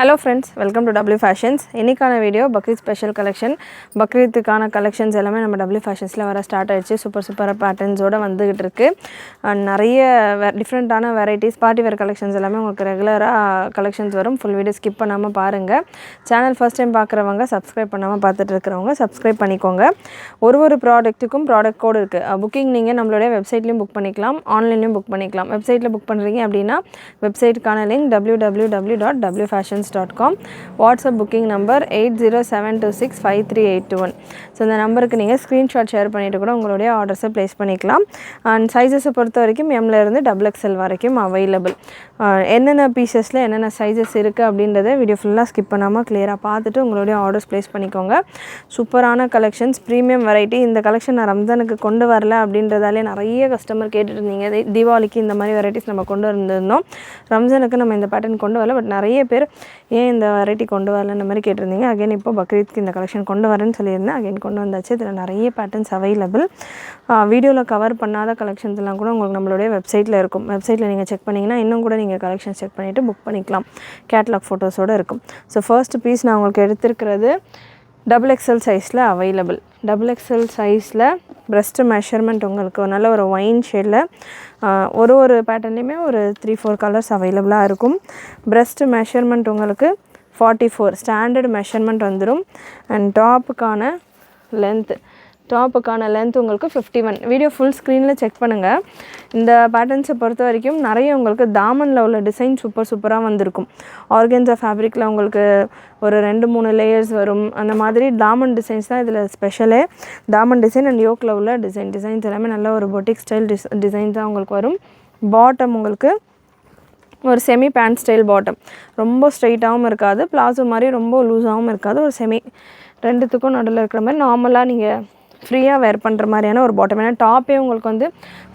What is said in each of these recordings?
Hello friends, welcome to W Fashions. இன்னைக்கான video Bakrid special collection. பக்ரீத்துக்கான collections எல்லாமே நம்ம W Fashionsல வர ஸ்டார்ட் ஆயிடுச்சு. சூப்பர் பேட்டர்ன்ஸோட வந்துகிட்டு இருக்கு. நிறைய டிஃபரெண்டான வெரைட்டிஸ் பார்ட்டி வேர் கலெக்ஷன்ஸ் எல்லாமே உங்களுக்கு ரெகுலரா கலெக்ஷன்ஸ் வரும். ஃபுல் வீடியோ ஸ்கிப் பண்ணாம பாருங்க. சேனல் ஃபர்ஸ்ட் டைம் பார்க்குறவங்க சப்ஸ்கிரைப் பண்ணாம பார்த்துட்டு இருக்கிறவங்க சப்ஸ்கிரைப் பண்ணிக்கோங்க. ஒரு ப்ராடக்ட்டுக்கும் ப்ராடக்ட் கோட் இருக்கு. புக்கிங் நீங்க நம்மளுடைய வெப்சைட்லயும் புக் பண்ணிக்கலாம், ஆன்லைன்லயும் புக் பண்ணிக்கலாம். வெப்சைட்ல புக் பண்றீங்க அப்படினா வெப்சைட்கான link www.wfashions.com. WhatsApp booking number 8072653821. So இந்த நம்பருக்கு நீங்கள் ஸ்க்ரீன்ஷாட் ஷேர் பண்ணிவிட்டு கூட உங்களுடைய ஆர்டர்ஸை ப்ளேஸ் பண்ணிக்கலாம். அண்ட் சைஸஸை பொறுத்த வரைக்கும் எம்லேருந்து XXL வரைக்கும் அவைலபிள். என்னென்ன பீசஸில் என்னென்ன சைஸஸ் இருக்குது அப்படின்றத வீடியோ ஃபுல்லாக ஸ்கிப் பண்ணாமல் கிளியராக பார்த்துட்டு உங்களுடைய ஆர்டர்ஸ் ப்ளேஸ் பண்ணிக்கோங்க. சூப்பரான கலெக்ஷன்ஸ், ப்ரீமியம் வெரைட்டி. இந்த கலெக்ஷன் நான் ரம்ஜானுக்கு கொண்டு வரல அப்படின்றதாலே நிறைய கஸ்டமர் கேட்டுட்டு இருந்தீங்க. தீபாவளிக்கு இந்த மாதிரி வெரைட்டிஸ் நம்ம கொண்டு வந்திருந்தோம், ரம்ஜானுக்கு நம்ம இந்த பேட்டர்ன் கொண்டு வரல. பட் நிறைய பேர் ஏன் இந்த வெரைட்டி கொண்டு வரல இந்த மாதிரி கேட்டிருந்தீங்க. அகைன் இப்போ பக்ரீத்க்கு இந்த கலெக்ஷன் கொண்டு வரேன்னு சொல்லியிருந்தேன். அகைன் கொண்டு வந்தாச்சு. இதில் நிறைய பேட்டர்ன்ஸ் அவைலபிள். வீடியோவில் கவர் பண்ணாத கலெக்ஷன்ஸ் எல்லாம் கூட உங்களுக்கு நம்மளுடைய வெப்சைட்டில் இருக்கும். வெப்சைட்டில் நீங்கள் செக் பண்ணிங்கன்னா இன்னும் கூட நீங்கள் கலெக்ஷன் செக் பண்ணிவிட்டு புக் பண்ணிக்கலாம். கேட்லாக் ஃபோட்டோஸோடு இருக்கும். ஸோ ஃபர்ஸ்ட் பீஸ் நான் உங்களுக்கு எடுத்திருக்கிறது XXL சைஸில் அவைலபிள். XXL சைஸில் ப்ரெஸ்ட்டு மெஷர்மெண்ட் உங்களுக்கு நல்ல ஒரு ஒயின் ஷேடில் ஒரு பேட்டர்ன்லேயுமே ஒரு 3-4 கலர்ஸ் அவைலபிளாக இருக்கும். ப்ரெஸ்ட்டு மெஷர்மெண்ட் உங்களுக்கு 44 ஸ்டாண்டர்ட் மெஷர்மெண்ட் வந்துடும். அண்ட் டாப்புக்கான லென்த் உங்களுக்கு 51. வீடியோ ஃபுல் ஸ்க்ரீனில் செக் பண்ணுங்கள். இந்த பேட்டர்ன்ஸை பொறுத்த வரைக்கும் நிறைய உங்களுக்கு தாமனில் உள்ள டிசைன் சூப்பராக வந்திருக்கும். ஆர்கன்ஸா ஃபேப்ரிக்கில் உங்களுக்கு ஒரு 2-3 லேயர்ஸ் வரும். அந்த மாதிரி தாமன் டிசைன்ஸ் தான் இதில் ஸ்பெஷலே. தாமன் டிசைன் அண்ட் யோக்கில் உள்ள டிசைன்ஸ் எல்லாமே நல்ல ஒரு பொட்டிக் ஸ்டைல் டிசைன்ஸ் தான் உங்களுக்கு வரும். பாட்டம் உங்களுக்கு ஒரு செமி பேண்ட் ஸ்டைல் பாட்டம். ரொம்ப ஸ்ட்ரைட்டாகவும் இருக்காது, பிளாசோ மாதிரி ரொம்ப லூஸாகவும் இருக்காது. ஒரு செமி ரெண்டுத்துக்கும் நடுவில் இருக்கிற மாதிரி நார்மலாக நீங்கள் ஃப்ரீயாக வேர் பண்ணுற மாதிரியான ஒரு பாட்டம். ஏன்னா டாப்பே உங்களுக்கு வந்து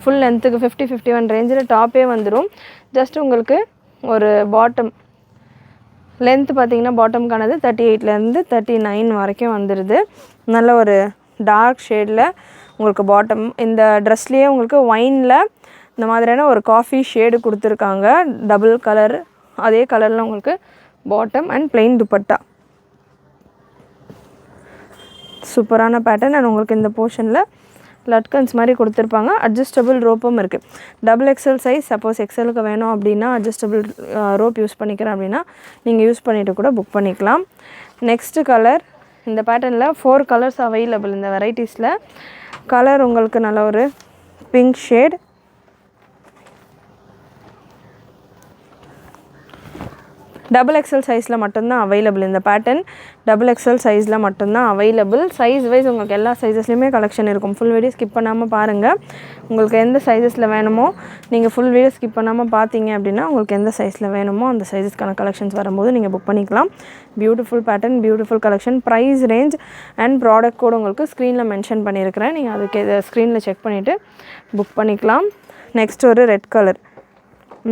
ஃபுல் லென்த்துக்கு 50-51 ரேஞ்சில் டாப்பே வந்துடும். ஜஸ்ட் உங்களுக்கு ஒரு பாட்டம் லென்த்து பார்த்திங்கன்னா பாட்டம்கானது 38லேருந்து 39 வரைக்கும் வந்துடுது. நல்ல ஒரு டார்க் ஷேடில் உங்களுக்கு பாட்டம். இந்த ட்ரெஸ்லேயே உங்களுக்கு ஒயினில் இந்த மாதிரியான ஒரு காஃபி ஷேடு கொடுத்துருக்காங்க, டபுள் கலர். அதே கலரில் உங்களுக்கு பாட்டம் அண்ட் பிளெயின் துப்பட்டா. சூப்பரான பேட்டர்ன். அண்ட் உங்களுக்கு இந்த போர்ஷனில் லட்கன்ஸ் மாதிரி கொடுத்துருப்பாங்க. அட்ஜஸ்டபிள் ரோப்பும் இருக்குது. XXL சைஸ் சப்போஸ் எக்ஸலுக்கு வேணும் அப்படின்னா அட்ஜஸ்டபிள் ரோப் யூஸ் பண்ணிக்கிறேன் அப்படின்னா நீங்கள் யூஸ் பண்ணிவிட்டு கூட புக் பண்ணிக்கலாம். நெக்ஸ்ட்டு கலர், இந்த பேட்டர்னில் 4 கலர்ஸ் அவைலபிள். இந்த வெரைட்டிஸில் கலர் உங்களுக்கு நல்ல ஒரு பிங்க் ஷேட், XXL சைஸில் மட்டும்தான் அவைலபிள். இந்த பேட்டர்ன் XXL சைஸில் மட்டும்தான் அவைலபிள். சைஸ் வைஸ் உங்களுக்கு எல்லா சைஸஸ்லையுமே கலெக்ஷன் இருக்கும். ஃபுல் வீடியோ ஸ்கிப் பண்ணாமல் பாருங்கள். உங்களுக்கு எந்த சைஸஸில் வேணுமோ நீங்கள் ஃபுல் வீடியோ ஸ்கிப் பண்ணாமல் பார்த்தீங்க அப்படின்னா உங்களுக்கு எந்த சைஸில் வேணுமோ அந்த சைஸஸ்க்கான கலெக்ஷன்ஸ் வரும்போது நீங்கள் புக் பண்ணிக்கலாம். Beautiful pattern, beautiful collection. Price range and product code உங்களுக்கு ஸ்க்ரீனில் மென்ஷன் பண்ணியிருக்கிறேன். நீங்கள் அதுக்கு ஸ்க்ரீனில் செக் பண்ணிவிட்டு புக் பண்ணிக்கலாம். நெக்ஸ்ட் ஒரு ரெட் கலர்.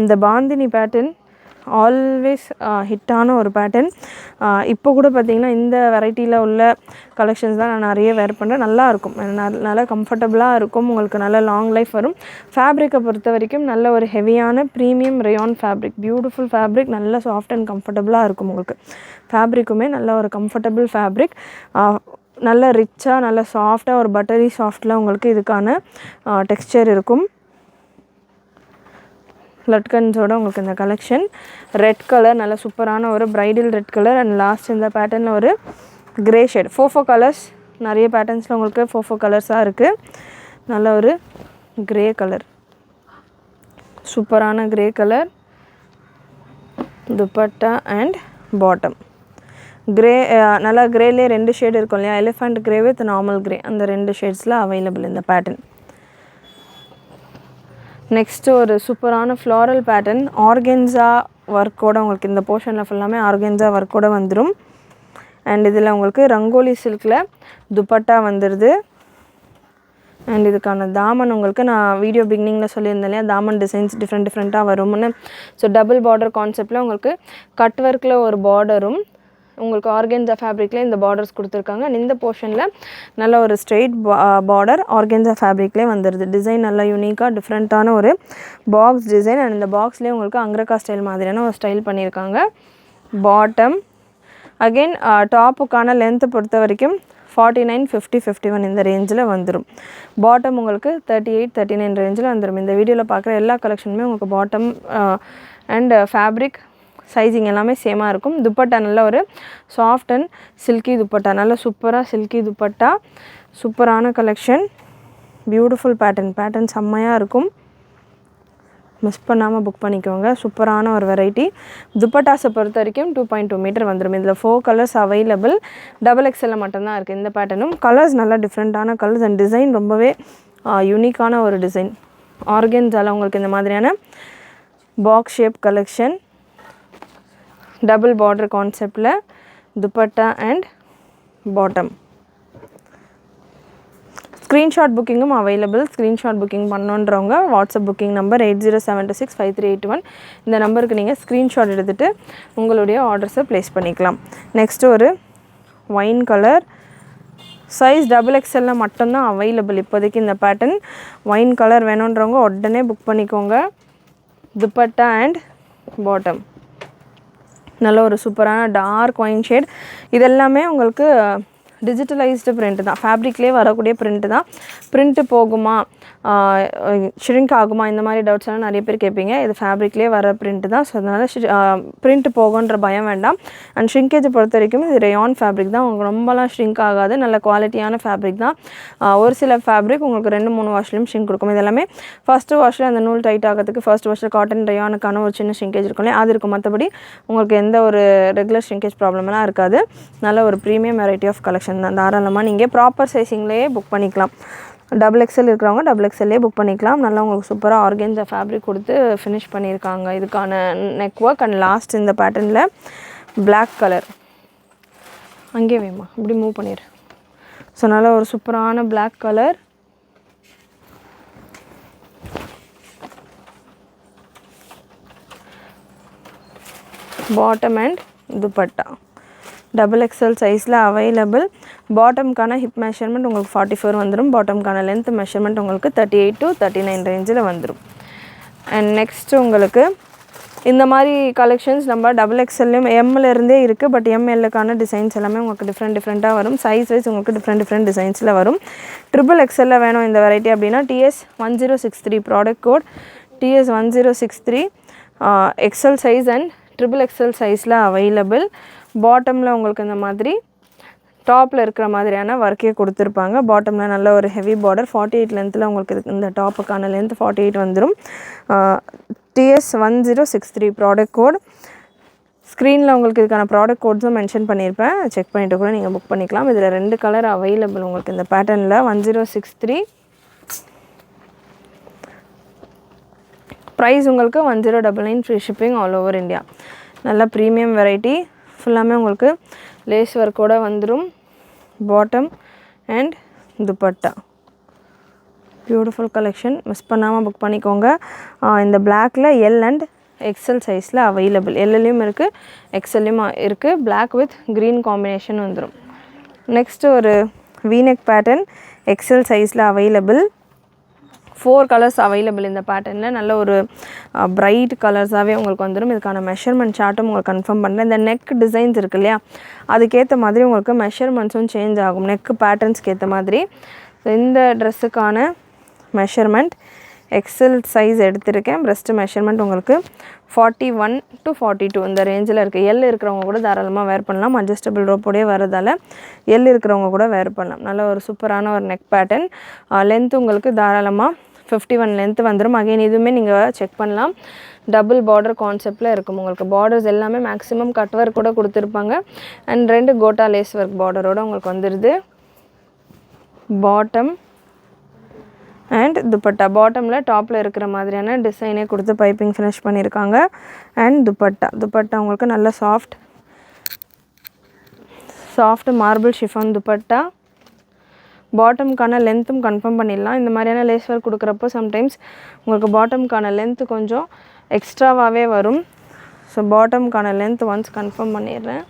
இந்த பாந்தினி பேட்டர்ன் ஆல்வேஸ் ஹிட்டான ஒரு பேட்டர்ன். இப்போ கூட பார்த்திங்கன்னா இந்த வெரைட்டியில் உள்ள கலெக்ஷன்ஸ் தான் நான் நிறைய வேர் பண்ணுறேன். நல்லாயிருக்கும், நல்லா கம்ஃபர்டபுளாக இருக்கும். உங்களுக்கு நல்ல லாங் லைஃப் வரும். ஃபேப்ரிக்கை பொறுத்த வரைக்கும் நல்ல ஒரு ஹெவியான premium rayon fabric. Beautiful fabric, நல்ல சாஃப்ட் அண்ட் கம்ஃபர்டபுளாக இருக்கும். உங்களுக்கு ஃபேப்ரிக்குமே நல்ல ஒரு கம்ஃபர்டபுள் ஃபேப்ரிக். நல்ல ரிச்சாக நல்ல சாஃப்டாக ஒரு பட்டரி சாஃப்டில் உங்களுக்கு இதுக்கான டெக்ஸ்சர் இருக்கும். லட்கன்ஸோட உங்களுக்கு இந்த கலெக்ஷன். ரெட் கலர், நல்ல சூப்பரான ஒரு bridal red colour. And last இந்த பேட்டர்னில் ஒரு கிரே ஷேட். 4 கலர்ஸ், நிறைய பேட்டர்ன்ஸில் உங்களுக்கு 4 கலர்ஸாக இருக்குது. நல்ல ஒரு கிரே கலர், சூப்பரான grey colour. Dupatta and bottom grey. நல்லா கிரேலே 2 ஷேட் இருக்கும் இல்லையா, elephant grey with normal grey, அந்த 2 ஷேட்ஸில் அவைலபிள் இந்த பேட்டர்ன். நெக்ஸ்ட்டு ஒரு சூப்பரான ஃப்ளாரல் பேட்டர்ன். ஆர்கென்ஸா ஒர்க்கோடு உங்களுக்கு இந்த போர்ஷனில் ஃபுல்லாமே ஆர்கென்ஸா ஒர்க்கோடு வந்துடும். அண்ட் இதில் உங்களுக்கு ரங்கோலி சில்கில் துப்பட்டா வந்துடுது. அண்ட் இதுக்கான தாமன் உங்களுக்கு நான் வீடியோ பிகினிங்கில் சொல்லியிருந்தேன் இல்லையா, தாமன் டிசைன்ஸ் டிஃப்ரெண்ட்டாக வரும்னு. ஸோ டபுள் பார்டர் கான்செப்டில் உங்களுக்கு கட் ஒர்க்கில் ஒரு பார்டரும் உங்களுக்கு ஆர்கென்ஸா ஃபேப்ரிக்லேயே இந்த பார்டர்ஸ் கொடுத்துருக்காங்க. அண்ட் இந்த போர்ஷனில் நல்ல ஒரு ஸ்ட்ரெயிட் பார்டர் ஆர்கென்ஸா ஃபேப்ரிக்லேயே வந்துடுது. டிசைன் நல்லா யூனிக்காக டிஃப்ரெண்ட்டான ஒரு பாக்ஸ் டிசைன். அண்ட் இந்த பாக்ஸ்லேயே உங்களுக்கு அங்ரகா ஸ்டைல் மாதிரியான ஒரு ஸ்டைல் பண்ணியிருக்காங்க. பாட்டம். அகெயின் டாப்புக்கான லென்த்து பொறுத்த வரைக்கும் 49, 50, 51 இந்த ரேஞ்சில் வந்துடும். பாட்டம் உங்களுக்கு 38, 39 ரேஞ்சில் வந்துடும். இந்த வீடியோவில் பார்க்குற எல்லா கலெக்ஷனுமே உங்களுக்கு பாட்டம் அண்ட் ஃபேப்ரிக் சைஸிங் எல்லாமே சேமாக இருக்கும். துப்பட்டா நல்ல ஒரு சாஃப்ட் அண்ட் சில்கி துப்பட்டா, நல்ல சூப்பராக சில்கி துப்பட்டா, சூப்பரான கலெக்ஷன், பியூட்டிஃபுல் பேட்டர்ன் செம்மையாக இருக்கும். மிஸ் பண்ணாமல் புக் பண்ணிக்கோங்க. சூப்பரான ஒரு வெரைட்டி. துப்பட்டாஸை பொறுத்த வரைக்கும் 2.2 மீட்டர் வந்துடும். இதில் 4 கலர்ஸ் அவைலபிள். XXL மட்டும்தான் இருக்குது இந்த பேட்டர்னும். கலர்ஸ் நல்லா டிஃப்ரெண்ட்டான கலர்ஸ் அண்ட் டிசைன் ரொம்பவே யூனிக்கான ஒரு டிசைன். ஆர்கன்ஸால் உங்களுக்கு இந்த மாதிரியான box shape collection, double border கான்செப்டில் துப்பட்டா அண்ட் பாட்டம். ஸ்க்ரீன்ஷாட் புக்கிங்கும் அவைலபிள். ஸ்க்ரீன்ஷாட் புக்கிங் பண்ணணுன்றவங்க வாட்ஸ்அப் புக்கிங் நம்பர் 8072653821 இந்த நம்பருக்கு நீங்கள் ஸ்க்ரீன்ஷாட் எடுத்துகிட்டு உங்களுடைய ஆர்டர்ஸை ப்ளேஸ் பண்ணிக்கலாம். நெக்ஸ்ட்டு ஒரு ஒயின் கலர், சைஸ் XXL மட்டும்தான் அவைலபிள் இப்போதைக்கு இந்த பேட்டர்ன். ஒயின் கலர் வேணுன்றவங்க உடனே புக் பண்ணிக்கோங்க. துப்பட்டா அண்ட் பாட்டம் நல்ல ஒரு சூப்பரான டார்க் ஒயின் ஷேட். இதெல்லாமே உங்களுக்கு டிஜிட்டலைஸ்டு பிரிண்ட் தான், ஃபேப்ரிக்லேயே வரக்கூடிய பிரிண்ட்டு தான். பிரிண்ட்டு போகுமா, ஷ்ரிங்க் ஆகுமா, இந்த மாதிரி டவுட்ஸ் எல்லாம் நிறைய பேர் கேட்பீங்க. இது ஃபேப்ரிக்லேயே வர பிரிண்ட்டு தான். ஸோ அதனால் பிரிண்ட்டு போகுன்ற பயம் வேண்டாம். அண்ட் ஷ்ரிங்கேஜை பொறுத்த வரைக்கும் இது ரேயான் ஃபேப்ரிக் தான், உங்களுக்கு ரொம்பலாம் ஷ்ரிங்க் ஆகாது. நல்ல குவாலிட்டியான ஃபேப்ரிக் தான். ஒரு சில ஃபேப்ரிக் உங்களுக்கு 2-3 வாஷ்லையும் ஷ்ரிங்க் கொடுக்கும். இது எல்லாமே ஃபஸ்ட்டு வாஷில் அந்த நூல் டைட் ஆகிறதுக்கு ஃபர்ஸ்ட் வாஷில் காட்டன் ரேயானுக்கான ஒரு சின்ன ஷ்ரிங்கேஜ் இருக்கும் இல்லையா, அது இருக்கும். மற்றபடி உங்களுக்கு எந்த ஒரு ரெகுலர் ஷ்ரிங்கேஜ் ப்ராப்ளம்லாம் இருக்காது. நல்ல ஒரு ப்ரீமியம் வெரைட்டி ஆஃப் கலெக்ஷன் தான். தாராளமாக நீங்கள் ப்ராப்பர் சைஸிங்லேயே புக் பண்ணிக்கலாம். XXL இருக்கிறவங்க XXLலே புக் பண்ணிக்கலாம். நல்லா உங்களுக்கு சூப்பராக ஆர்கன்ஸா ஃபேப்ரிக் கொடுத்து ஃபினிஷ் பண்ணியிருக்காங்க. இதுக்கான நெக் ஒர்க் அண்ட் லாஸ்ட் இந்த பேட்டர்னில் பிளாக் கலர் அங்கே வேமா இப்படி மூவ் பண்ணிடு. ஸோ நல்லா ஒரு சூப்பரான black colour, bottom and dupatta XXL சைஸில் அவைலபிள். பாட்டம்கான ஹிப் மெஷர்மெண்ட் உங்களுக்கு 44 வந்துடும். பாட்டம்கான லென்த் மெஷர்மெண்ட் உங்களுக்கு 38 to 39 ரேஞ்சில் வந்துடும். அண்ட் நெக்ஸ்ட்டு உங்களுக்கு இந்த மாதிரி கலெக்ஷன்ஸ் நம்ம XXLலையும் எம்மில் இருக்குது. பட் எம்எல்லுக்கான டிசைன்ஸ் எல்லாமே உங்களுக்கு டிஃப்ரெண்ட்டாக வரும். சைஸ் வைஸ் உங்களுக்கு டிஃப்ரெண்ட் டிசைன்ஸில் வரும். XXL வேணும் இந்த வெரைட்டி அப்படின்னா TS1063 product code TS1063 XL size and XXL சைஸில் அவைலபிள். பாட்டமில் உங்களுக்கு இந்த மாதிரி டாப்பில் இருக்கிற மாதிரியான ஒர்க்கே கொடுத்துருப்பாங்க. பாட்டமில் நல்ல ஒரு ஹெவி பார்டர் 48 லென்த்தில் உங்களுக்கு இந்த டாப்புக்கான லென்த் 48 வந்துடும். TS1063 product code. ஸ்க்ரீனில் உங்களுக்கு இதுக்கான ப்ராடக்ட் கோட்ஸும் மென்ஷன் பண்ணியிருப்பேன், செக் பண்ணிவிட்டு கூட நீங்கள் புக் பண்ணிக்கலாம். இதில் 2 கலர் அவைலபிள் உங்களுக்கு இந்த பேட்டர்னில். 1063 ப்ரைஸ் உங்களுக்கு 1099 free shipping all over India. நல்ல ப்ரீமியம் வெரைட்டி, ஃபுல்லாமே உங்களுக்கு லேஸ் ஒர்க்கோட வந்துடும். Bottom and dupatta beautiful collection, miss பண்ணாமல் புக் பண்ணிக்கோங்க. இந்த பிளாக்கில் எல் அண்ட் XL சைஸில் அவைலபிள். எல்லையும் இருக்குது, XLலையும் இருக்குது. பிளாக் வித் க்ரீன் காம்பினேஷன் வந்துடும். நெக்ஸ்ட்டு ஒரு வீநெக் பேட்டர்ன் XL சைஸில் அவைலபிள். 4 கலர்ஸ் அவைலபிள் இந்த பேட்டர்னில். நல்ல ஒரு பிரைட் கலர்ஸாகவே உங்களுக்கு வந்துடும். இதுக்கான மெஷர்மெண்ட் சார்ட்டும் உங்களுக்கு கன்ஃபார்ம் பண்ணுறேன். இந்த நெக் டிசைன்ஸ் இருக்குது இல்லையா, அதுக்கேற்ற மாதிரி உங்களுக்கு மெஷர்மெண்ட்ஸும் சேஞ்ச் ஆகும் நெக் பேட்டர்ன்ஸ்க்கு ஏற்ற மாதிரி. இந்த ட்ரெஸ்ஸுக்கான மெஷர்மெண்ட் XL சைஸ் எடுத்திருக்கேன். ப்ரெஸ்ட் மெஷர்மெண்ட் உங்களுக்கு 41 to 42 இந்த ரேஞ்சில் இருக்குது. எல் இருக்கிறவங்க கூட தாராளமாக வேர் பண்ணலாம். அட்ஜஸ்டபிள் ரோப்போடையே வரதால் எல் இருக்கிறவங்க கூட வேர் பண்ணலாம். நல்ல ஒரு சூப்பரான ஒரு நெக் பேட்டர்ன். லென்த் உங்களுக்கு தாராளமாக 51 லென்த் வந்துடும். அகைன் இதுவுமே நீங்கள் செக் பண்ணலாம். டபுள் பார்டர் கான்செப்டில் இருக்கும். உங்களுக்கு பார்டர்ஸ் எல்லாமே மேக்ஸிமம் கட் ஒர்க் கூட கொடுத்துருப்பாங்க. அண்ட் 2 கோட்டா லேஸ் ஒர்க் பார்டரோடு உங்களுக்கு வந்துடுது. Bottom and dupatta. பாட்டமில் டாப்பில் இருக்கிற மாதிரியான டிசைனே கொடுத்து பைப்பிங் ஃபினிஷ் பண்ணியிருக்காங்க. அண்ட் துப்பட்டா உங்களுக்கு நல்ல சாஃப்ட் மார்பிள் ஷிஃபான் துப்பட்டா. பாட்டமுக்கான லென்த்தும் கன்ஃபார்ம் பண்ணிடலாம். இந்த மாதிரியான லேஸ் ஒர்க் கொடுக்குறப்போ சம்டைம்ஸ் உங்களுக்கு பாட்டமுக்கான லென்த்து கொஞ்சம் எக்ஸ்ட்ராவாகவே வரும். ஸோ பாட்டமுக்கான லென்த் ஒன்ஸ் கன்ஃபார்ம் பண்ணிடுறேன்.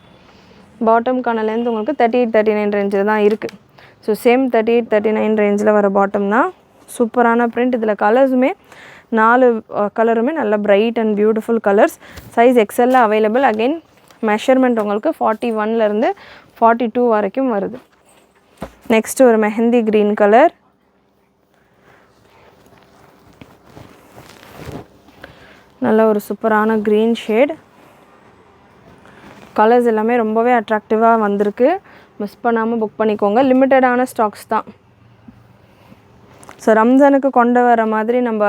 பாட்டமுக்கான லென்த் உங்களுக்கு 38-39 ரேஞ்சில் தான் இருக்குது. ஸோ சேம் 38-39 ரேஞ்சில் வர பாட்டம் தான். சூப்பரான பிரிண்ட். இதில் கலர்ஸுமே 4 கலருமே நல்ல bright and beautiful colours. Size XL available. Again measurement உங்களுக்கு 41லேருந்து 42 வரைக்கும் வருது. நெக்ஸ்ட்டு ஒரு மெஹந்தி க்ரீன் கலர், நல்ல ஒரு சூப்பரான க்ரீன் ஷேட். கலர்ஸ் எல்லாமே ரொம்பவே அட்ராக்டிவாக வந்திருக்கு. மிஸ் பண்ணாமல் புக் பண்ணிக்கோங்க. லிமிட்டடான ஸ்டாக்ஸ் தான். ஸோ ரம்ஜானுக்கு கொண்டு வர மாதிரி நம்ம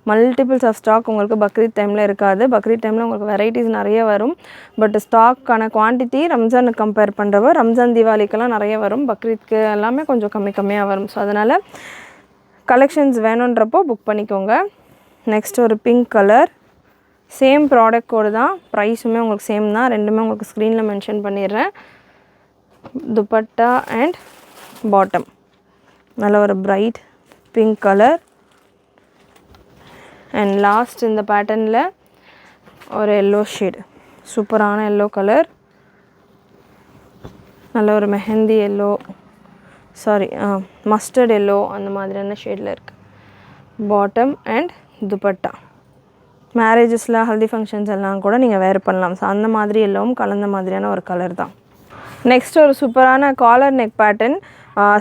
மல்டிபிள்ஸ் ஆஃப் ஸ்டாக் உங்களுக்கு பக்ரீத் டைமில் இருக்காது. பக்ரீத் டைமில் உங்களுக்கு வெரைட்டிஸ் நிறைய வரும். பட் ஸ்டாக்கான குவான்டிட்டி ரம்ஜானுக்கு கம்பேர் பண்ணுறப்போ ரம்ஜான் தீபாவளிக்கெல்லாம் நிறைய வரும். பக்ரீத்க்கு எல்லாமே கொஞ்சம் கம்மியாக வரும். ஸோ அதனால் கலெக்ஷன்ஸ் வேணுன்றப்போ புக் பண்ணிக்கோங்க. நெக்ஸ்ட் ஒரு பிங்க் கலர், சேம் ப்ராடக்ட் கோடு தான், ப்ரைஸுமே உங்களுக்கு சேம் தான். ரெண்டுமே உங்களுக்கு ஸ்க்ரீனில் மென்ஷன் பண்ணிடுறேன். துப்பட்டா அண்ட் பாட்டம் நல்ல ஒரு bright pink colour. And last இந்த பேட்டர்னில் ஒரு எல்லோ ஷேட், சூப்பரான எல்லோ கலர். நல்ல ஒரு மெஹந்தி எல்லோ, மஸ்டர்ட் எல்லோ அந்த மாதிரியான ஷேடில் இருக்குது. Bottom and dupatta. மேரேஜஸில் ஹல்தி ஃபங்க்ஷன்ஸ் எல்லாம் கூட நீங்கள் வேர் பண்ணலாம். ஸோ அந்த மாதிரி எல்லோவும் கலந்த மாதிரியான ஒரு கலர் தான். நெக்ஸ்ட் ஒரு சூப்பரான காலர் நெக் பேட்டர்ன்.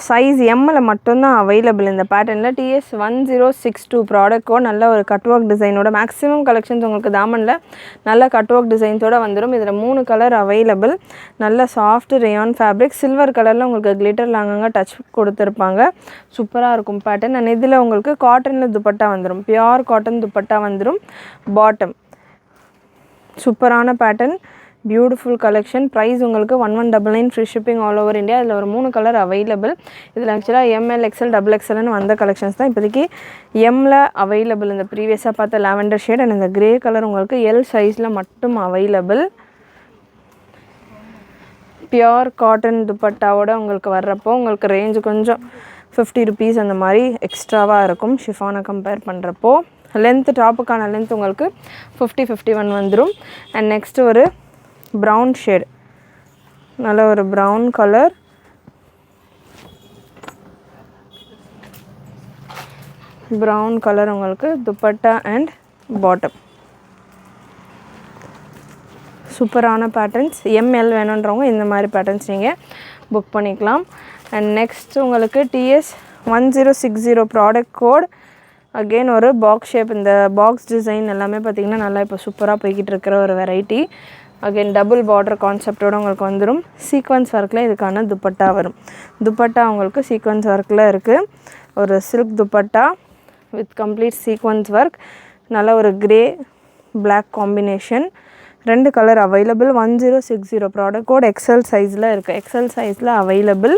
சைஸ் எம்மில் மட்டும்தான் அவைலபிள் இந்த பேட்டர்னில். TS1062 product code. நல்ல ஒரு கட் ஒர்க் டிசைனோட மேக்ஸிமம் கலெக்ஷன்ஸ் உங்களுக்கு தாமனில் நல்ல கட் ஒர்க் டிசைன்ஸோடு வந்துடும். இதில் 3 கலர் அவைலபிள். நல்ல சாஃப்ட் ரேயான் ஃபேப்ரிக், சில்வர் கலரில் உங்களுக்கு கிளிட்டர் லாங்கங்க டச் கொடுத்துருப்பாங்க. சூப்பராக இருக்கும் பேட்டர்ன். அண்ட் இதில் உங்களுக்கு காட்டனில் துப்பட்டா வந்துடும், பியோர் காட்டன் துப்பட்டா வந்துடும். பாட்டம் சூப்பரான பேட்டர்ன், பியூட்டிஃபுல் கலெக்ஷன். ப்ரைஸ் உங்களுக்கு 1199 free shipping all over India. இதில் ஒரு 3 கலர் அவைலபிள். இதில் ஆக்சுவலாக ML XL XXLன்னு வந்த கலெக்ஷன்ஸ் தான். இப்போதைக்கு எம்மில் அவைலபிள். இந்த ப்ரீவியஸாக பார்த்த லாவெண்டர் ஷேட் அண்ட் இந்த கிரே கலர் உங்களுக்கு எல் சைஸில் மட்டும் அவைலபிள். பியோர் காட்டன் துப்பட்டாவோட உங்களுக்கு வர்றப்போ உங்களுக்கு ரேஞ்சு கொஞ்சம் 50 rupees அந்த மாதிரி எக்ஸ்ட்ராவாக இருக்கும் ஷிஃபானை கம்பேர் பண்ணுறப்போ. லென்த், டாப்புக்கான லென்த் உங்களுக்கு 50-51 வந்துடும். அண்ட் நெக்ஸ்ட்டு ஒரு ப்ரௌன் ஷேட், நல்ல ஒரு ப்ரௌன் கலர். ப்ரௌன் கலர் உங்களுக்கு துப்பட்டா அண்ட் பாட்டம். சூப்பரான பேட்டர்ன்ஸ். ML வேணுன்றவங்க இந்த மாதிரி பேட்டர்ன்ஸ் நீங்கள் புக் பண்ணிக்கலாம். அண்ட் நெக்ஸ்ட் உங்களுக்கு TS1060 ப்ராடக்ட் கோட். அகெயின் ஒரு பாக்ஸ் ஷேப். இந்த பாக்ஸ் டிசைன் எல்லாமே பார்த்திங்கன்னா நல்லா இப்போ சூப்பராக போய்கிட்டு இருக்கிற ஒரு வெரைட்டி. அகெயின் டபுள் பார்டர் கான்செப்டோடு உங்களுக்கு வந்துடும். சீக்வன்ஸ் ஒர்க்கில் இதுக்கான துப்பட்டா வரும். துப்பட்டா உங்களுக்கு சீக்வன்ஸ் ஒர்க்கில் இருக்குது. ஒரு silk dupatta with complete sequins work. நல்ல ஒரு grey black combination. 2 colour available. 1060 product code. XL சைஸில் இருக்குது. எக்ஸல் சைஸில் அவைலபிள்.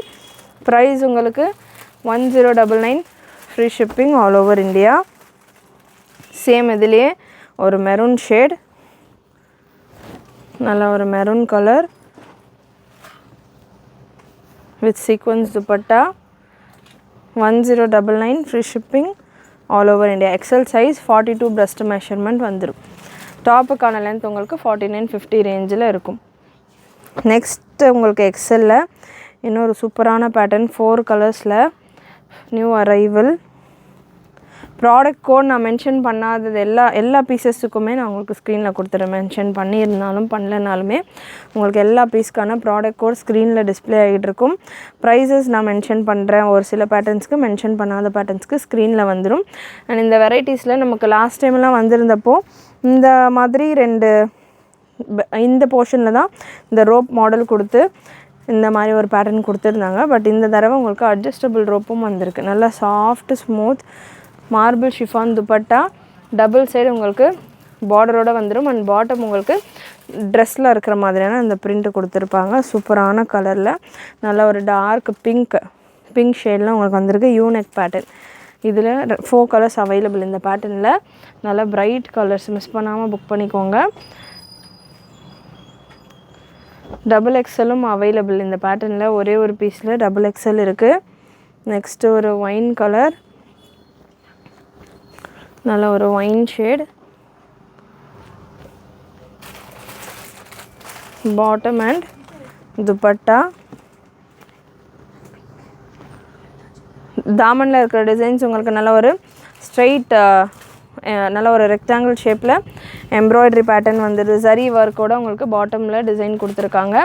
ப்ரைஸ் உங்களுக்கு 1099 free shipping all over India. Same இதிலேயே ஒரு மெரூன் ஷேட், நல்ல ஒரு maroon colour with sequins dupatta. 1099 free shipping all over India. XL size 42 breast measurement வந்துடும். டாப்புக்கான லென்த் உங்களுக்கு 49-50 ரேஞ்சில் இருக்கும். நெக்ஸ்ட்டு உங்களுக்கு எக்ஸலில் இன்னொரு சூப்பரான பேட்டர்ன். 4 கலர்ஸில் நியூ அரைவல். ப்ராடக்ட் கோட் நான் மென்ஷன் பண்ணாதது எல்லா பீசஸுக்குமே நான் உங்களுக்கு ஸ்க்ரீனில் கொடுத்துறேன். மென்ஷன் பண்ணியிருந்தாலும் பண்ணலனாலுமே உங்களுக்கு எல்லா பீஸ்க்கான ப்ராடக்ட் கோட் ஸ்க்ரீனில் டிஸ்பிளே ஆகிட்டு இருக்கும். ப்ரைஸஸ் நான் மென்ஷன் பண்ணுறேன். ஒரு சில பேட்டர்ன்ஸ்க்கு மென்ஷன் பண்ணாத பேட்டர்ன்ஸ்க்கு ஸ்க்ரீனில் வந்துடும். அண்ட் இந்த வெரைட்டிஸில் நமக்கு லாஸ்ட் டைம்லாம் வந்திருந்தப்போ இந்த மாதிரி இந்த போர்ஷனில் தான் இந்த ரோப் மாடல் கொடுத்து இந்த மாதிரி ஒரு பேட்டர்ன் கொடுத்துருந்தாங்க. பட் இந்த தடவை உங்களுக்கு அட்ஜஸ்டபிள் ரோப்பும் வந்திருக்கு. நல்லா soft smooth marble chiffon dupatta. Double side உங்களுக்கு பார்டரோடு வந்துடும். அண்ட் பாட்டம் உங்களுக்கு ட்ரெஸ்ஸில் இருக்கிற மாதிரியான அந்த பிரிண்ட்டு கொடுத்துருப்பாங்க. சூப்பரான கலரில் நல்ல ஒரு டார்க் பிங்க் ஷேடில் உங்களுக்கு வந்திருக்கு. Unique pattern. இதில் 4 கலர்ஸ் அவைலபிள் இந்த பேட்டர்னில். நல்ல பிரைட் கலர்ஸ், மிஸ் பண்ணாமல் புக் பண்ணிக்கோங்க. டபுள் எக்ஸலும் அவைலபிள் இந்த பேட்டர்னில். ஒரே ஒரு பீஸில் டபுள் எக்ஸல் இருக்குது. நெக்ஸ்ட்டு ஒரு ஒயின் கலர், நல்ல ஒரு wine shade. Bottom and dupatta. தாமனில் இருக்கிற டிசைன்ஸ் உங்களுக்கு நல்ல ஒரு ஸ்ட்ரைட், நல்ல ஒரு ரெக்டாங்கிள் ஷேப்பில் எம்ப்ராய்டரி பேட்டர்ன் வந்துடுது. சரி ஒர்க்கோட உங்களுக்கு பாட்டமில் டிசைன் கொடுத்துருக்காங்க.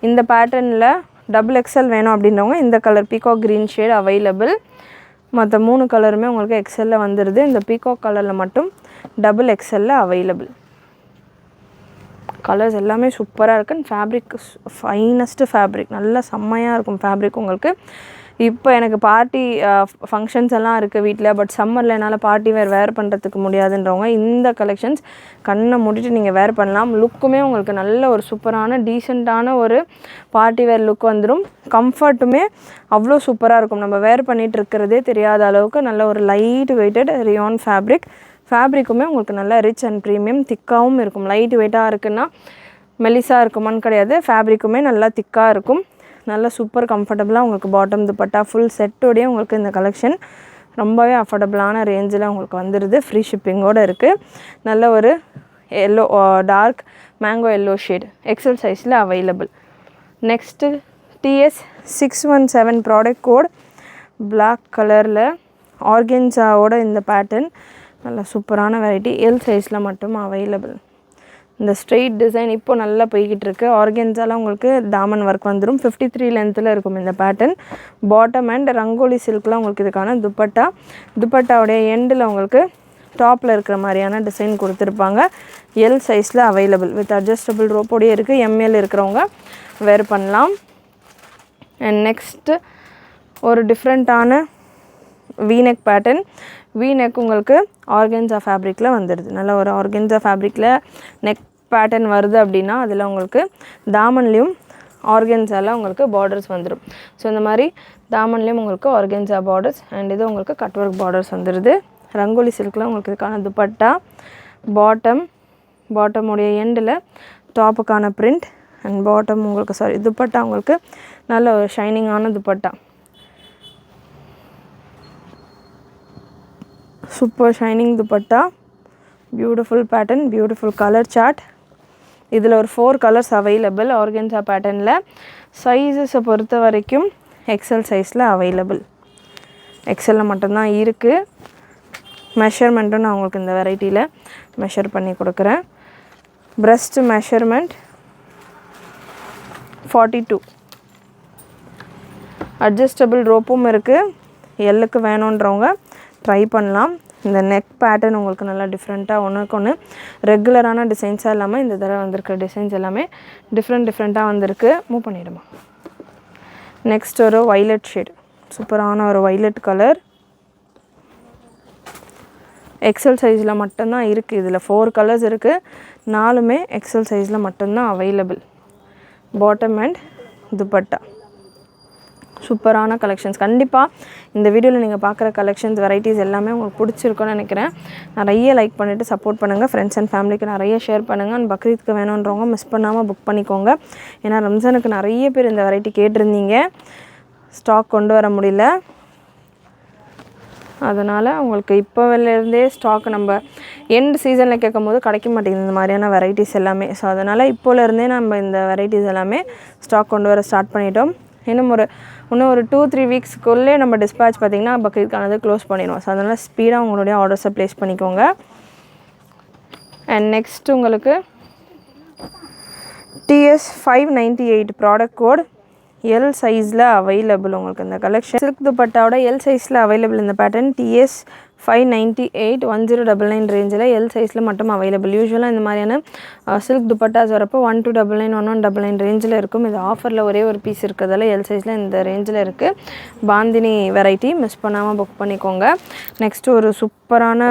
இந்த பேட்டர்னில் XXL வேணும் அப்படின்றவங்க இந்த colour peacock green shade available. மற்ற 3 கலருமே உங்களுக்கு எக்ஸலில் வந்துடுது. இந்த பீகாக் கலரில் மட்டும் XXL அவைலபிள். கலர்ஸ் எல்லாமே சூப்பராக இருக்குது. ஃபேப்ரிக் ஃபைனஸ்ட்டு ஃபேப்ரிக், நல்லா செம்மையாக இருக்கும் ஃபேப்ரிக் உங்களுக்கு. இப்போ எனக்கு பார்ட்டி ஃபங்க்ஷன்ஸ் எல்லாம் இருக்குது வீட்டில், பட் சம்மரில் என்னால் பார்ட்டி வேர் பண்ணுறதுக்கு முடியாதுன்றவங்க இந்த கலெக்ஷன்ஸ் கண்ணை மூடிட்டு நீங்கள் வேர் பண்ணலாம். லுக்குமே உங்களுக்கு நல்ல ஒரு சூப்பரான டீசெண்டான ஒரு பார்ட்டி வேர் லுக் வந்துடும். கம்ஃபர்ட்டுமே அவ்வளோ சூப்பராக இருக்கும். நம்ம வேர் பண்ணிகிட்டு இருக்கிறதே தெரியாத அளவுக்கு நல்ல ஒரு லைட் வெயிட்டட் ரியான் ஃபேப்ரிக்குமே உங்களுக்கு நல்ல ரிச் அண்ட் ப்ரீமியம் திக்காகவும் இருக்கும். லைட் வெயிட்டாக இருக்குன்னா மெலிசாக இருக்குமான்னு கிடையாது, ஃபேப்ரிக்குமே நல்லா திக்காக இருக்கும். நல்ல சூப்பர் கம்ஃபர்டபுளாக உங்களுக்கு பாட்டம் துப்பட்டா ஃபுல் செட்டோடையே உங்களுக்கு இந்த கலெக்ஷன் ரொம்பவே அஃபோர்டபுளான ரேஞ்சில் உங்களுக்கு வந்துடுது. ஃப்ரீ ஷிப்பிங்கோடு இருக்குது. நல்ல ஒரு yellow dark mango yellow shade XL சைஸில் available. Next TS 617 product code black கலரில் ஆர்கென்ஸாவோட இந்த பேட்டர்ன் நல்ல சூப்பரான வெரைட்டி. எல் சைஸில் மட்டும் அவைலபிள். இந்த ஸ்ட்ரெயிட் டிசைன் இப்போ நல்லா போய்கிட்டு இருக்குது. ஆர்கென்ஸாலாம் உங்களுக்கு தாமன் ஒர்க் வந்துடும். 53 லென்த்தில் இருக்கும் இந்த பேட்டர்ன். பாட்டம் அண்ட் ரங்கோலி சில்க்லாம் உங்களுக்கு இதுக்கான துப்பட்டாவுடைய எண்டில் உங்களுக்கு டாப்பில் இருக்கிற மாதிரியான டிசைன் கொடுத்துருப்பாங்க. எல் சைஸில் அவைலபிள் வித் அட்ஜஸ்டபிள் ரோப்போடையே இருக்குது. ML இருக்கிறவங்க வேர் பண்ணலாம். அண்ட் நெக்ஸ்ட்டு ஒரு டிஃப்ரெண்ட்டான வீநெக் பேட்டர்ன். வீநெக் உங்களுக்கு ஆர்கென்ஸா ஃபேப்ரிக்கில் வந்துடுது. நல்ல ஒரு ஆர்கென்ஸா ஃபேப்ரிக்கில் நெக் பேட்டர்ன் வருது அப்படின்னா அதில் உங்களுக்கு தாமன்லேயும் ஆர்கென்ஸாவில் உங்களுக்கு பார்டர்ஸ் வந்துடும். ஸோ இந்த மாதிரி தாமன்லேயும் உங்களுக்கு ஆர்கென்ஸா பார்டர்ஸ் அண்ட் இது உங்களுக்கு கட் ஒர்க் பார்டர்ஸ் வந்துடுது. ரங்கோலி சில்கில் உங்களுக்கு இதுக்கான துப்பட்டா, பாட்டமுடைய எண்டில் டாப்புக்கான பிரிண்ட் அண்ட் பாட்டம் உங்களுக்கு துப்பட்டா உங்களுக்கு நல்ல ஒரு ஷைனிங்கான dupatta, super shining dupatta, beautiful pattern, beautiful colour chart. இதில் ஒரு 4 கலர்ஸ் அவைலபிள் ஆர்கென்ஸா பேட்டர்னில். சைஸஸை பொறுத்த வரைக்கும் எக்ஸல் சைஸில் அவைலபிள். எக்ஸலில் மட்டும்தான் இருக்குது. மெஷர்மெண்ட்டும் நான் உங்களுக்கு இந்த வெரைட்டியில் மெஷர் பண்ணி கொடுக்குறேன். Breast measurement 42. அட்ஜஸ்டபிள் ரோப்பும் இருக்குது. எல்லுக்கு வேணுன்றவங்க ட்ரை பண்ணலாம். இந்த நெக் பேட்டர்ன் உங்களுக்கு நல்லா டிஃப்ரெண்ட்டாக ஒன்றுக்கு ஒன்று ரெகுலரான டிசைன்ஸாக இல்லாமல் இந்த தடவை வந்திருக்கிற டிசைன்ஸ் எல்லாமே டிஃப்ரெண்ட்டாக வந்திருக்கு. மூவ் பண்ணிவிடுமா. நெக்ஸ்ட் ஒரு வைலட் ஷேட், சூப்பரான ஒரு வைலட் கலர். எக்ஸல் சைஸில் மட்டும்தான் இருக்குது. இதில் 4 கலர்ஸ் இருக்குது. 4மே எக்ஸல் சைஸில் மட்டும்தான் அவைலபிள். பாட்டம் அண்ட் துப்பட்டா சூப்பரான கலெக்ஷன்ஸ். கண்டிப்பாக இந்த வீடியோவில் நீங்கள் பார்க்குற கலெக்ஷன்ஸ் வெரைட்டிஸ் எல்லாமே உங்களுக்கு பிடிச்சிருக்குன்னு நினைக்கிறேன். நிறைய லைக் பண்ணிவிட்டு சப்போர்ட் பண்ணுங்கள். ஃப்ரெண்ட்ஸ் அண்ட் ஃபேமிலிக்கு நிறைய ஷேர் பண்ணுங்கள். அண்ட் பக்ரீத்துக்கு வேணுன்றவங்க மிஸ் பண்ணாமல் புக் பண்ணிக்கோங்க. ஏன்னா ரம்ஜானுக்கு நிறைய பேர் இந்த வெரைட்டி கேட்டிருந்தீங்க, ஸ்டாக் கொண்டு வர முடியல. அதனால் உங்களுக்கு இப்போவிலேருந்தே ஸ்டாக் நம்ம எண்ட் சீசனில் கேட்கும் போது கிடைக்க மாட்டேங்குது இந்த மாதிரியான வெரைட்டிஸ் எல்லாமே. ஸோ அதனால் இப்போலேருந்தே நம்ம இந்த வெரைட்டிஸ் எல்லாமே ஸ்டாக் கொண்டு வர ஸ்டார்ட் பண்ணிட்டோம். இன்னும் ஒரு 2-3 வீக்ஸ்க்குள்ளே நம்ம டிஸ்பேச் பார்த்திங்கன்னா பக்ரீத்கானது க்ளோஸ் பண்ணிடுவோம். ஸோ அதனால் ஸ்பீடாக உங்களுடைய ஆர்டர்ஸை ப்ளேஸ் பண்ணிக்கோங்க. அண்ட் நெக்ஸ்ட் உங்களுக்கு TS 598 ப்ராடக்ட் கோட் எல் சைஸில் அவைலபிள். உங்களுக்கு இந்த கலெக்ஷன் சில்க் துப்பட்டாவோட எல் சைஸில் அவைலபிள். இந்த பேட்டர்ன் TS 598 1099 ரேஞ்சில் எல் சைஸில் மட்டும் அவைலபிள். யூஸ்வலாக இந்த மாதிரியான சில்க் துப்பட்டாஸ் வரப்போ 1299 1199 ரேஞ்சில் இருக்கும். இது ஆஃபரில் ஒரே ஒரு பீஸ் இருக்கிறதால எல் சைஸில் இந்த ரேஞ்சில் இருக்குது. பாந்தினி வெரைட்டி மிஸ் பண்ணாமல் புக் பண்ணிக்கோங்க. நெக்ஸ்ட்டு ஒரு சூப்பரான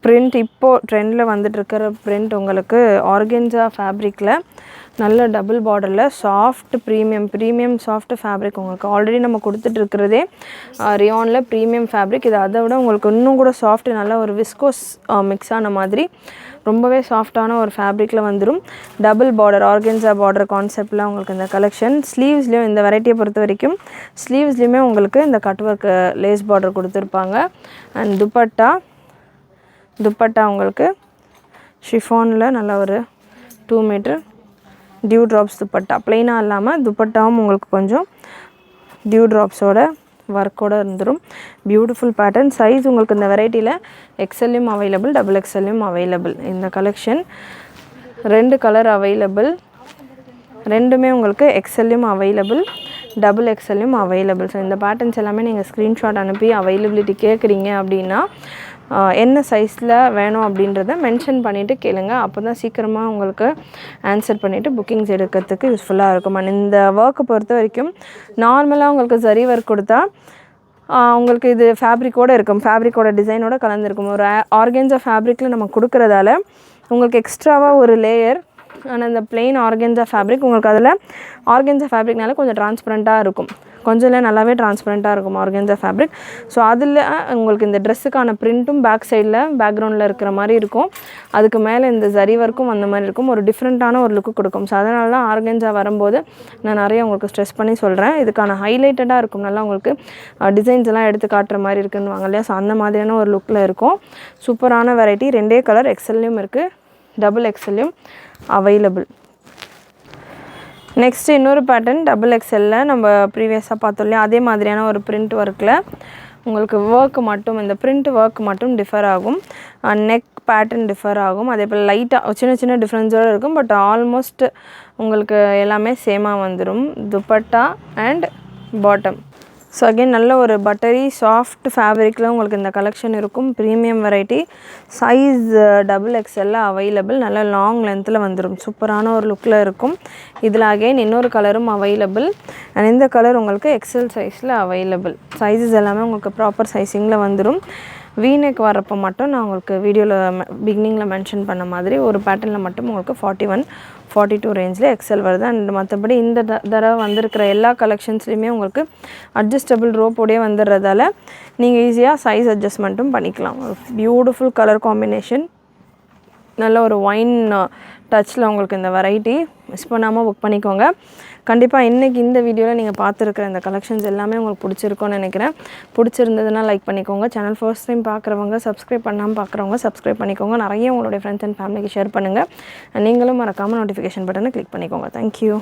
பிரிண்ட், இப்போது ட்ரெண்டில் வந்துட்டுருக்கிற பிரிண்ட் உங்களுக்கு ஆர்கென்ஸா ஃபேப்ரிக்கில் நல்ல டபுள் பார்டரில் சாஃப்ட் ப்ரீமியம் சாஃப்ட் ஃபேப்ரிக். உங்களுக்கு ஆல்ரெடி நம்ம கொடுத்துட்ருக்கிறதே ரியானில் ப்ரீமியம் ஃபேப்ரிக். இது அதை விட உங்களுக்கு இன்னும் கூட சாஃப்ட், நல்ல ஒரு விஸ்கோஸ் மிக்ஸ் ஆன மாதிரி ரொம்பவே சாஃப்டான ஒரு ஃபேப்ரிக்கில் வந்துடும். டபுள் பார்டர் ஆர்கென்ஸா பார்டர் கான்செப்டில் உங்களுக்கு இந்த கலெக்ஷன். ஸ்லீவ்ஸ்லேயும் இந்த வெரைட்டியை பொறுத்த வரைக்கும் ஸ்லீவ்ஸ்லேயுமே உங்களுக்கு இந்த கட் ஒர்க் லேஸ் பார்டர் கொடுத்துருப்பாங்க. அண்ட் துப்பட்டா உங்களுக்கு ஷிஃபானில் நல்ல ஒரு 2 மீட்டர் டியூ ட்ராப்ஸ் துப்பட்டா, ப்ளைனாக இல்லாமல் துப்பட்டாவும் உங்களுக்கு கொஞ்சம் டியூ ட்ராப்ஸோட ஒர்க்கோடு இருந்துடும். Beautiful pattern. சைஸ் உங்களுக்கு இந்த வெரைட்டியில் எக்ஸ்எல்லையும் அவைலபிள், டபுள் எக்ஸ்எல்லையும் அவைலபிள். இந்த கலெக்ஷன் 2 கலர் அவைலபிள், ரெண்டுமே உங்களுக்கு எக்ஸ்எல்லையும் அவைலபிள், டபுள் எக்ஸ்எல்லையும் அவைலபிள். ஸோ இந்த பேட்டர்ன்ஸ் எல்லாமே நீங்கள் ஸ்க்ரீன்ஷாட் அனுப்பி அவைலபிலிட்டி கேட்குறீங்க அப்படின்னா என்ன சைஸில் வேணும் அப்படின்றத மென்ஷன் பண்ணிவிட்டு கேளுங்க. அப்போ தான் சீக்கிரமாக உங்களுக்கு ஆன்சர் பண்ணிவிட்டு புக்கிங்ஸ் எடுக்கிறதுக்கு யூஸ்ஃபுல்லாக இருக்கும். அண்ட் இந்த ஒர்க்கை பொறுத்த வரைக்கும் நார்மலாக உங்களுக்கு சரி ஒர்க் கொடுத்தா உங்களுக்கு இது ஃபேப்ரிக்கோடு இருக்கும், ஃபேப்ரிக்கோட டிசைனோட கலந்துருக்கும். ஒரு ஆர்கென்ஸா ஃபேப்ரிக்கில் நம்ம கொடுக்குறதால உங்களுக்கு எக்ஸ்ட்ராவாக ஒரு லேயர். ஆனால் இந்த பிளெயின் ஆர்கென்ஸா ஃபேப்ரிக் உங்களுக்கு அதில் ஆர்கென்ஸா ஃபேப்ரிக்னால கொஞ்சம் டிரான்ஸ்பரண்ட்டாக இருக்கும், கொஞ்சம் இல்லை நல்லாவே டிரான்ஸ்பரண்ட்டாக இருக்கும் ஆர்கென்ஸா ஃபேப்ரிக். ஸோ அதில் உங்களுக்கு இந்த ட்ரெஸ்ஸுக்கான பிரிண்ட்டும் பேக் சைடில் பேக்ரவுண்டில் இருக்கிற மாதிரி இருக்கும், அதுக்கு மேலே இந்த ஜரி ஒர்க்கும் அந்த மாதிரி இருக்கும், ஒரு டிஃப்ரெண்ட்டான ஒரு லுக்கு கொடுக்கும். ஸோ அதனால தான் ஆர்கென்ஸா வரும்போது நான் நிறைய உங்களுக்கு ஸ்ட்ரெஸ் பண்ணி சொல்கிறேன். இதுக்கான ஹைலைட்டடாக இருக்கும், நல்லா உங்களுக்கு டிசைன்ஸ் எல்லாம் எடுத்து காட்டுற மாதிரி இருக்குன்னு வாங்க இல்லையா. ஸோ அந்த மாதிரியான ஒரு லுக்கில் இருக்கும். சூப்பரான வெரைட்டி. 2 கலர் எக்ஸ்எல்லையும் இருக்குது, டபுள் எக்ஸ்எல்லையும் அவைலபிள். நெக்ஸ்ட்டு இன்னொரு பேட்டர்ன் டபுள் எக்ஸ்எல்லில் நம்ம ப்ரீவியஸாக பார்த்தோம் இல்லையா, அதே மாதிரியான ஒரு பிரிண்ட் ஒர்க்கில் உங்களுக்கு ஒர்க்கு மட்டும், இந்த பிரிண்ட் ஒர்க் மட்டும் டிஃபர் ஆகும், நெக் பேட்டர்ன் டிஃபர் ஆகும். அதே போல் லைட்டாக சின்ன சின்ன டிஃப்ரென்ஸோடு இருக்கும், பட் ஆல்மோஸ்ட் உங்களுக்கு எல்லாமே சேமாக வந்துடும். Dupatta and bottom. So again நல்ல ஒரு பட்டரி சாஃப்ட் ஃபேப்ரிக்கில் உங்களுக்கு இந்த கலெக்ஷன் இருக்கும். Premium variety. சைஸ் டபுள் எக்ஸ்எல்ல அவைலபிள். நல்ல லாங் லென்த்தில் வந்துடும். சூப்பரான ஒரு லுக்கில் இருக்கும். இதில் அகெயின் இன்னொரு கலரும் அவைலபிள். அண்ட் இந்த கலர் உங்களுக்கு எக்ஸ்எல் சைஸில் அவைலபிள். சைஸஸ் எல்லாமே உங்களுக்கு ப்ராப்பர் சைஸிங்கில் வந்துடும். வீநெக் வரப்போ மட்டும் நான் உங்களுக்கு வீடியோவில் பிகினிங்கில் மென்ஷன் பண்ண மாதிரி ஒரு பேட்டர்னில் மட்டும் உங்களுக்கு 41, 42 ரேஞ்சில் எக்ஸ்எல் வருது. அண்ட் மற்றபடி இந்த தடவை வந்திருக்கிற எல்லா கலெக்ஷன்ஸ்லையுமே உங்களுக்கு அட்ஜஸ்டபிள் ரோப்போடையே வந்துடுறதால நீங்கள் ஈஸியாக சைஸ் அட்ஜஸ்ட்மெண்ட்டும் பண்ணிக்கலாம். பியூட்டிஃபுல் கலர் காம்பினேஷன், நல்ல ஒரு ஒயின் டச்சில் உங்களுக்கு இந்த வெரைட்டி. மிஸ் பண்ணாமல் புக் பண்ணிக்கோங்க. கண்டிப்பாக இன்றைக்கி இந்த வீடியோவில் நீங்கள் பார்த்துருக்குற இந்த கலெக்ஷன்ஸ் எல்லாமே உங்களுக்கு பிடிச்சிருக்கும்னு நினைக்கிறேன். பிடிச்சிருந்ததுன்னா லைக் பண்ணிக்கோங்க. சேனல் ஃபர்ஸ்ட் டைம் பார்க்குறவங்க, சப்ஸ்கிரைப் பண்ணாமல் பார்க்குறவங்க சப்ஸ்கிரைப் பண்ணிக்கோங்க. நிறைய உங்களுடைய ஃப்ரெண்ட்ஸ் அண்ட் ஃபேமிலிக்கு ஷேர் பண்ணுங்கள். நீங்களும் மறக்காமல் நோட்டிஃபிகேஷன் பட்டனை கிளிக் பண்ணிக்கோங்க. தேங்க்யூ.